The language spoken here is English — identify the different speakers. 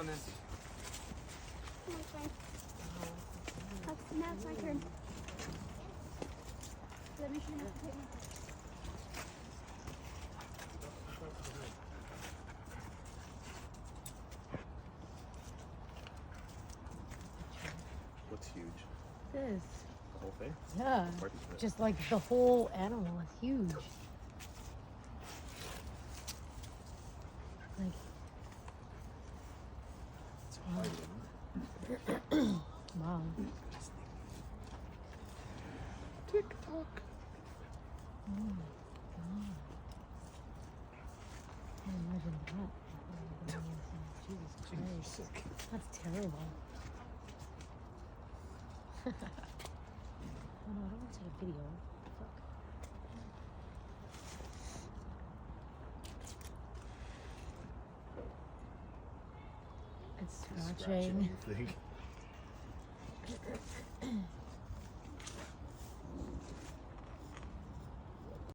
Speaker 1: on then.
Speaker 2: My turn. Now it's my turn. Let me show you.
Speaker 1: What's huge?
Speaker 3: This.
Speaker 1: The whole thing?
Speaker 3: Yeah.
Speaker 1: Part of it.
Speaker 3: Just like the whole animal is huge. Like,
Speaker 1: It's hard, isn't it?
Speaker 3: wow.
Speaker 1: Tick-tock.
Speaker 3: Oh my god. I can't imagine that. Jesus Christ. That's terrible. Oh no, I don't want to take a video. Fuck. It's
Speaker 1: Scratching,
Speaker 3: scratching.
Speaker 1: you think?